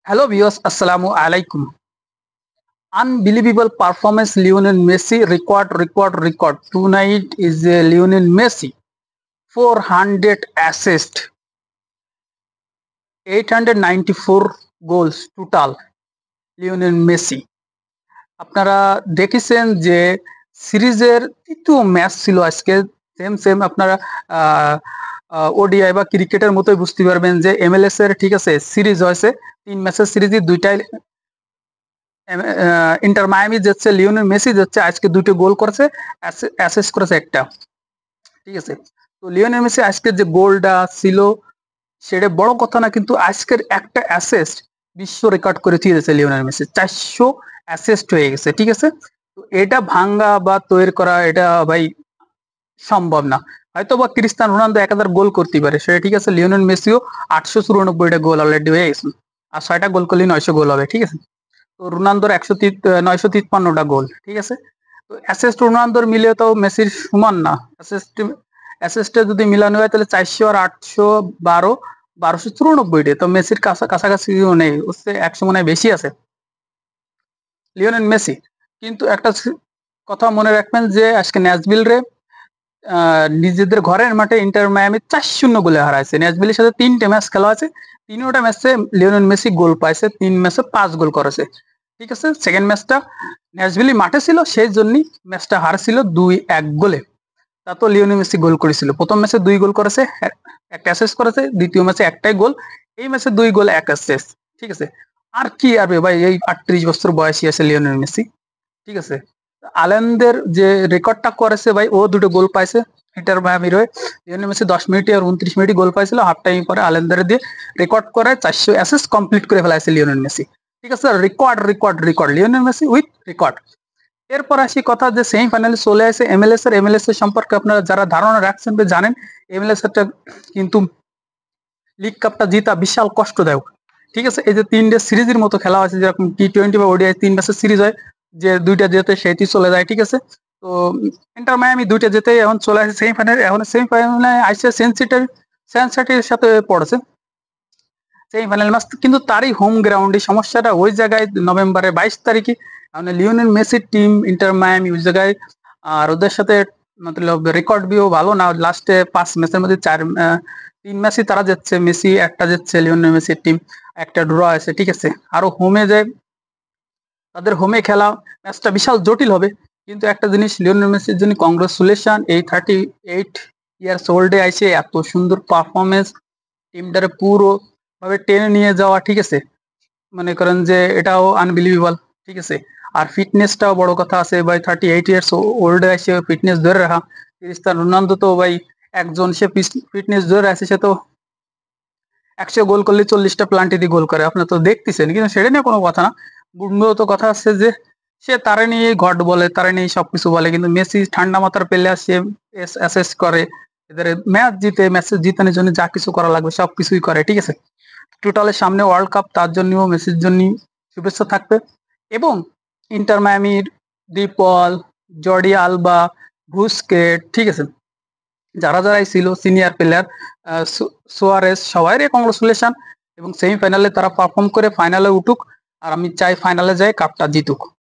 Hello viewers, Assalamu alaikum. Unbelievable performance Lionel Messi record. Tonight is Lionel Messi 400 assists, 894 goals total. Lionel Messi আপনারা দেখেছেন যে সিরিজের তৃতীয় match ছিল আজকে। সেম আপনারা ওডিআই বা ক্রিকেটের মতোই বুঝতে পারবেন যে এমএলএস এর ঠিক আছে সিরিজ হয়েছে, 3 ম্যাচের সিরিজে দুইটাই ইন্টার মায়ামি যাচ্ছে, লিওনেল মেসি যাচ্ছে, আজকে দুটো গোল করেছে, অ্যাসিস্ট করেছে একটা। ঠিক আছে, তো লিওনেল মেসি আজকের যে গোলটা ছিল সেটা বড় কথা না, কিন্তু আজকের একটা অ্যাসিস্ট বিশ্ব রেকর্ড করে দিয়েছে লিওনেল মেসি। 400 অ্যাসিস্ট হয়ে গেছে। ঠিক আছে, তো এটা ভাঙ্গা বা তৈরি করা এটা ভাই সম্ভব না। হয়তো বা ক্রিস্টিয়ানো রোনালদো 1000 গোল করতে পারে সেটা ঠিক আছে, লিওনেল মেসিও 894টা গোল অলরেডি হয়ে গেছে, আর 6টা গোল করলে 900 গোল হবে। ঠিক আছে, তো রোনালদোর 953টা গোল। ঠিক আছে, তো অ্যাসিস্ট রোনালদোর মিলে তো মেসির সমান না। অ্যাসিস্টে যদি মিলানো হয় তাহলে 400 আর 812 1294, তো মেসির কাছাকাছি নেই, হচ্ছে 100 মনে হয় বেশি আছে লিওনেল মেসি। কিন্তু একটা কথা মনে রাখবেন যে আজকে ন্যাশভিল রে নিজেদের ঘরের মাঠে ইন্টার মায়ামি 4-0 গোলে হারাইছে। ন্যাশভিলের সাথে 3টে ম্যাচ খেলা আছে, 3টা ম্যাচে লিওনেল মেসি গোল পাইছে, 3 ম্যাচে 5 গোল করেছে। ঠিক আছে, সেকেন্ড ম্যাচটা ন্যাশভিলি মাঠে ছিল, সেই জন্যই ম্যাচটা হারছিল 2-1 গোলে। তা তো লিওনেল মেসি গোল করেছিল, প্রথম ম্যাচে 2 গোল করেছে, একটা অ্যাসিস্ট করেছে, দ্বিতীয় ম্যাচে একটাই গোল, এই ম্যাচে 2 গোল 1 অ্যাসিস্ট। ঠিক আছে, আর কি আরবে ভাই, এই 38 বছর বয়সী আছে লিওনেল মেসি। ঠিক আছে, আলেনদের যে রেকর্ডটা করেছে ভাই, ও দুটো গোল পাইছে ইন্টার মায়ামির হয়ে। লিওনেল মেসি 10 মিনিটে আর 29 মিনিটে গোল পাইছিল, হাফ টাইম পরে আলেনদের দিয়ে রেকর্ড করে 400 অ্যাসিস্ট কমপ্লিট করে ফেলাইছে লিওনেল মেসি। ঠিক আছে, record Lionel Messi with record. এরপর আসি কথা যে সেমিফাইনালে চলে আসে এমএলএস এর সম্পর্কে আপনারা যারা ধারণা রাখছেন বা জানেন, এমএলএস এর কিন্তু লিগ কাপটা জিতা বিশাল কষ্টদায়ক। ঠিক আছে, এই যে 3টে সিরিজের মতো খেলা হয়েছে, যেরকম টি20 বা ওডিআই 3 ম্যাচের সিরিজ হয়, যে 2টা জেতে সেইটি চলে যায়। ঠিক আছে, তো ইন্টার মায়ামি 2টা জেতে এখন চলে আসে সেমিফাইনালে। এখন সেমিফাইনালে আসছে সেন্সিটির সাথে পড়েছে সেমিফাইনাল ম্যাচ, কিন্তু তারই হোম গ্রাউন্ডে সমস্যাটা ওই জায়গায় নভেম্বরের 22 তারিখে মানে লিওনেল মেসির টিম ইন্টার মায়ামি ওই জায়গায়, আর ওদের সাথে মতলব রেকর্ড বিও ভালো না, লাস্টে 5 ম্যাচের মধ্যে 3 ম্যাচই তারা যাচ্ছে, মেসি একটা যাচ্ছে, লিওনেল মেসির টিম একটা ড্র আছে। ঠিক আছে, আরো হোমে যায়, তাদের হোমে খেলা ম্যাচটা বিশাল জটিল হবে। কিন্তু একটা জিনিস লিওনেল মেসির জন্য কংগ্রেচুলেশন, এই 38 ইয়ার্স ওল্ডে আইসে এত সুন্দর পারফরমেন্স, টিমটারে পুরো ভাবে টেনে নিয়ে যাওয়া। ঠিক আছে, মনে করেন যে এটাও আনবিলিভেবল। ঠিক আছে, আর ফিটনেসটাও বড় কথা আছে ভাই, 38 ইয়ার্স ওল্ডে এসে ফিটনেস ধরে রাখা। ক্রিস্টিয়ানো রোনালদো তো ভাই একজন, সে ফিটনেস ধরে আছে, সে তো 100 গোল করলে 40টা প্লান্টি দিয়ে গোল করে, আপনারা তো দেখতেছেন। কিন্তু সেটা নিয়ে কোনো কথা না, মূলত কথা আছে যে সে তারে নিয়ে ঘট বলে, তারে নিয়ে সবকিছু বলে, কিন্তু মেসি ঠান্ডা মাথার প্লেয়ার, সে অ্যাসেস করে, এদের ম্যাচ জিতে, ম্যাচ জিতানোর জন্য যা কিছু করা লাগবে সবকিছুই করে। ঠিক আছে, টোটালের সামনে ওয়ার্ল্ড কাপ, তার জন্যও মেসির জন্য শুভেচ্ছা থাকবে। এবং ইন্টার মায়ামির ডিপল, জর্ডি আলবা, বুস্কেট, ঠিক আছে, যারাই ছিল সিনিয়র প্লেয়ার, সোয়ারেস, সবাই কংগ্রেচুলেশন। এবং সেমিফাইনালে তারা পারফর্ম করে ফাইনালে উঠুক, আর আমি চাই ফাইনালে যায় কাপটা জিতুক।